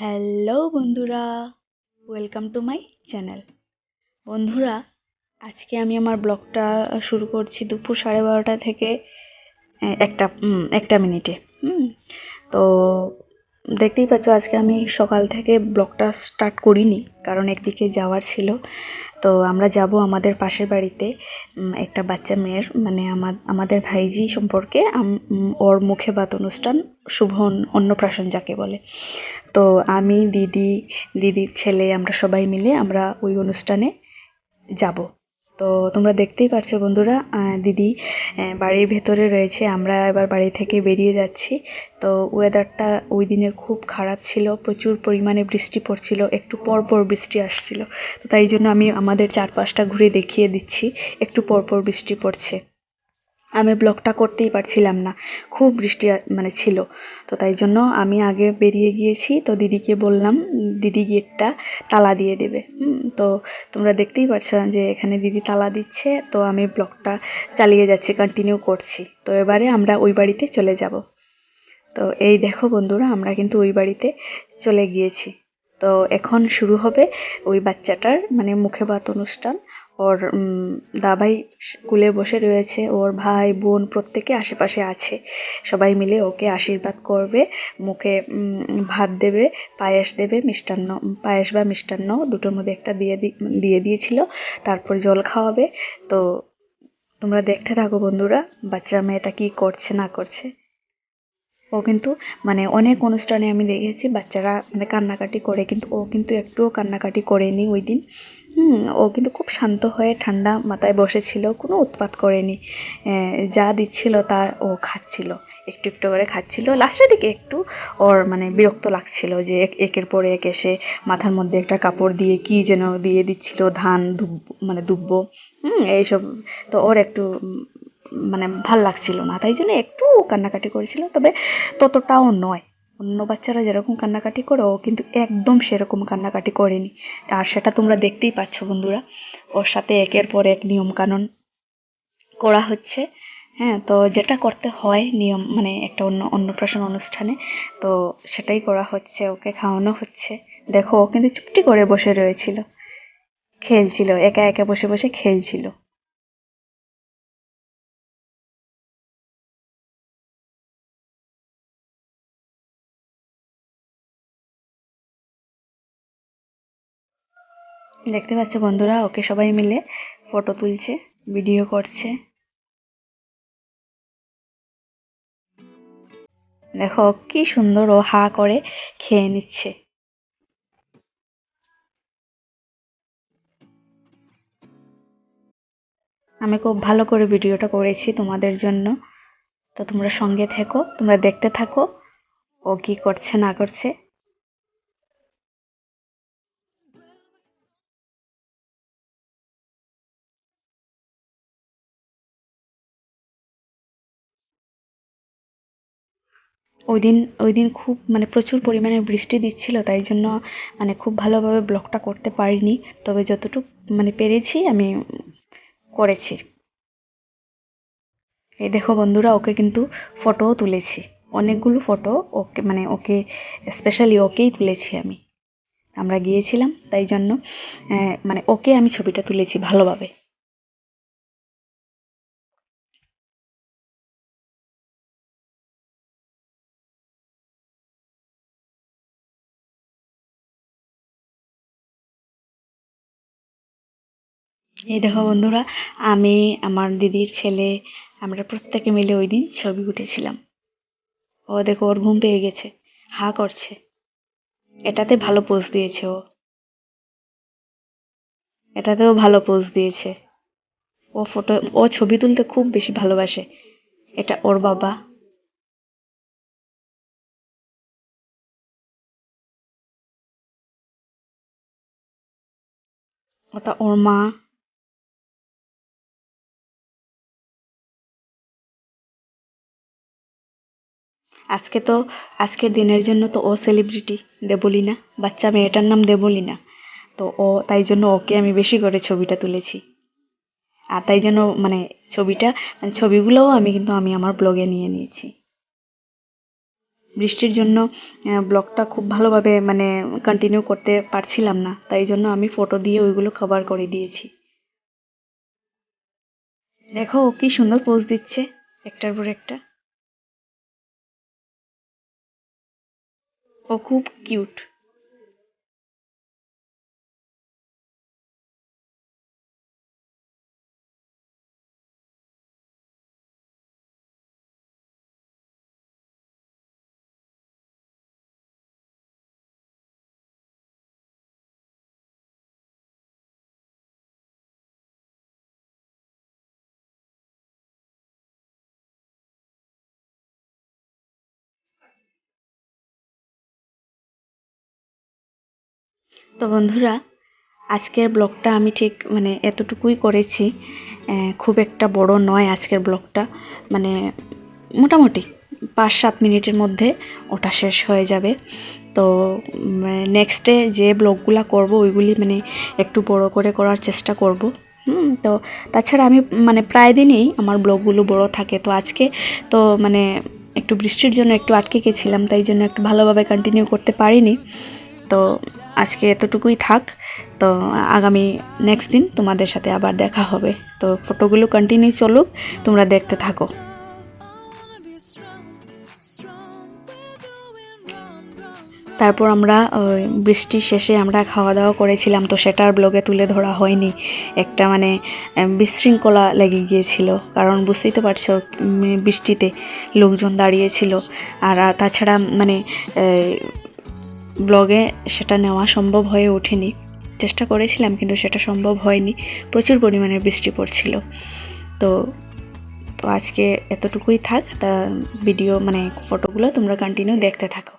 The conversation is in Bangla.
হ্যালো বন্ধুরা, ওয়েলকাম টু মাই চ্যানেল। বন্ধুরা, আজকে আমি আমার ব্লগটা শুরু করছি দুপুর 12:30 থেকে একটা মিনিটে। তো দেখতেই পাচ্ছ, আজকে আমি সকাল থেকে ব্লগটা স্টার্ট করিনি, কারণ একদিকে যাওয়ার ছিল। তো আমরা যাব আমাদের পাশের বাড়িতে একটা বাচ্চা মেয়ের, মানে আমাদের ভাইজি সম্পর্কে ওর মুখে ভাত অনুষ্ঠান, শুভ অন্নপ্রাশন যাকে বলে। তো আমি, দিদির ছেলে, আমরা সবাই মিলে আমরা ওই অনুষ্ঠানে যাব। তো তোমরা দেখতেই পারছো বন্ধুরা, দিদি বাড়ির ভেতরে রয়েছে, আমরা এবার বাড়ি থেকে বেরিয়ে যাচ্ছি। তো ওয়েদারটা ওই দিনের খুব খারাপ ছিল, প্রচুর পরিমাণে বৃষ্টি পড়ছিল, একটু পর পর বৃষ্টি আসছিল। তো তাই জন্য আমি আমাদের চারপাশটা ঘুরে দেখিয়ে দিচ্ছি, একটু পর পর বৃষ্টি পড়ছে। আমি ব্লগটা করতেই পারছিলাম না, খুব বৃষ্টি মানে ছিল। তো তাই জন্য আমি আগে বেরিয়ে গিয়েছি। তো দিদিকে বললাম দিদি গেটটা তালা দিয়ে দেবে। তো তোমরা দেখতেই পাচ্ছ যে এখানে দিদি তালা দিচ্ছে। তো আমি ব্লগটা চালিয়ে যাচ্ছি, কন্টিনিউ করছি। তো এবারে আমরা ওই বাড়িতে চলে যাব। তো এই দেখো বন্ধুরা, আমরা কিন্তু ওই বাড়িতে চলে গিয়েছি। তো এখন শুরু হবে ওই বাচ্চাটার মানে মুখে ভাত অনুষ্ঠান। ওর দাবাই কুলে বসে রয়েছে, ওর ভাই বোন প্রত্যেকে আশেপাশে আছে। সবাই মিলে ওকে আশীর্বাদ করবে, মুখে ভাত দেবে, পায়েস দেবে, মিষ্টান্ন, পায়েস বা মিষ্টান্ন দুটোর মধ্যে একটা দিয়ে দিয়েছিল। তারপর জল খাওয়াবে। তো তোমরা দেখতে থাকো বন্ধুরা, বাচ্চা মেয়েটা কি করছে না করছে। ও কিন্তু মানে অনেক অনুষ্ঠানে আমি দেখেছি বাচ্চারা মানে কান্নাকাটি করে, কিন্তু ও কিন্তু একটুও কান্নাকাটি করেনি ওই দিন। ও কিন্তু খুব শান্ত হয়ে ঠান্ডা মাথায় বসেছিল, কোনো উৎপাত করেনি। যা দিচ্ছিল তা ও খাচ্ছিল, একটু একটু করে খাচ্ছিল। লাস্টের দিকে একটু ওর মানে বিরক্ত লাগছিল যে একের পর এক এসে মাথার মধ্যে একটা কাপড় দিয়ে কি যেন দিয়ে দিচ্ছিল, ধান মানে দুব্ব, এইসব। তো ওর একটু মানে ভাল লাগছিল না, তাই জন্য একটু কান্নাকাটি করেছিল, তবে ততটাও নয়। অন্য বাচ্চারা যেরকম কান্নাকাটি করে ও কিন্তু একদম সেরকম কান্নাকাটি করেনি। আর সেটা তোমরা দেখতেই পাচ্ছ বন্ধুরা, ওর সাথে একের পর এক নিয়ম কানুন করা হচ্ছে। হ্যাঁ, তো যেটা করতে হয় নিয়ম, মানে একটা অন্নপ্রাশন অনুষ্ঠানে, তো সেটাই করা হচ্ছে, ওকে খাওয়ানো হচ্ছে। দেখো, ও কিন্তু চুপটি করে বসে রয়েছিল, খেলছিল, একা একা বসে বসে খেলছিল। দেখতে পাচ্ছ বন্ধুরা, ওকে সবাই মিলে ফটো তুলছে, ভিডিও করছে। দেখো কি সুন্দর ও হা করে খেয়ে নিচ্ছে। আমি খুব ভালো করে ভিডিওটা করেছি তোমাদের জন্য। তো তোমরা সঙ্গে থেকো, তোমরা দেখতে থাকো ও কি করছে না করছে। ওই দিন খুব মানে প্রচুর পরিমাণে বৃষ্টি দিচ্ছিল, তাই জন্য মানে খুব ভালোভাবে ব্লগটা করতে পারিনি। তবে যতটুকু মানে পেরেছি আমি করেছি। এই দেখো বন্ধুরা, ওকে কিন্তু ফটোও তুলেছি, অনেকগুলো ফটো। ওকে মানে ওকে স্পেশালি ওকেই তুলেছি আমি। আমরা গিয়েছিলাম তাই জন্য মানে ওকে আমি ছবিটা তুলেছি ভালোভাবে। এই দেখো বন্ধুরা, আমি, আমার দিদির ছেলে, আমরা প্রত্যেকে মিলে ওই দিন ছবি উঠেছিলাম। ও দেখো, ওর ঘুম পেয়ে গেছে, হা করছে। এটাতে ভালো পোজ দিয়েছে ও, এটাতেও ভালো পোজ দিয়েছে। ও ছবি তুলতে খুব বেশি ভালোবাসে। এটা ওর বাবা, ওটা ওর মা। আজকে তো আজকের দিনের জন্য তো ও সেলিব্রিটি, দেবলীনা, বাচ্চা মেয়েটার নাম দেবলীনা। তো ও, তাই জন্য ওকে আমি বেশি করে ছবিটা তুলেছি। আর তাই জন্য মানে ছবিটা, মানে ছবিগুলোও আমি কিন্তু আমার ব্লগে নিয়ে নিয়েছি। বৃষ্টির জন্য ব্লগটা খুব ভালোভাবে মানে কন্টিনিউ করতে পারছিলাম না, তাই জন্য আমি ফটো দিয়ে ওইগুলো কভার করে দিয়েছি। দেখো ও কি সুন্দর পোজ দিচ্ছে একটার পর একটা, ও খুব কিউট। তো বন্ধুরা, আজকের ব্লগটা আমি ঠিক মানে এতটুকুই করেছি, খুব একটা বড় নয় আজকের ব্লগটা, মানে মোটামুটি 5-7 মিনিটের মধ্যে ওটা শেষ হয়ে যাবে। তো নেক্সটে যে ব্লগগুলো করব ওইগুলি মানে একটু বড় করে করার চেষ্টা করব। তো তাছাড়া আমি মানে প্রায় দিনই আমার ব্লগগুলো বড় থাকে, তো আজকে তো মানে একটু বৃষ্টির জন্য একটু আটকে গেছিলাম, তাই জন্য একটু ভালোভাবে কন্টিনিউ করতে পারিনি। তো আজকে এতটুকুই থাক। তো আগামী নেক্সট দিন তোমাদের সাথে আবার দেখা হবে। তো ফটোগুলো কন্টিনিউ চলুক, তোমরা দেখতে থাকো। তারপর আমরা বৃষ্টির শেষে আমরা খাওয়া দাওয়া করেছিলাম, তো সেটার ব্লগে তুলে ধরা হয়নি। একটা মানে বিশৃঙ্খলা লেগে গিয়েছিল, কারণ বুঝতেই তো পারছো বৃষ্টিতে লোকজন দাঁড়িয়েছিল। আর তাছাড়া মানে ব্লগে সেটা নেওয়া সম্ভব হয়ে ওঠেনি। চেষ্টা করেছিলাম কিন্তু সেটা সম্ভব হয়নি, প্রচুর পরিমাণে বৃষ্টি পড়ছিল। তো তো আজকে এতটুকুই থাক। তা ভিডিও মানে ফটোগুলো তোমরা কন্টিনিউ দেখতে থাকো।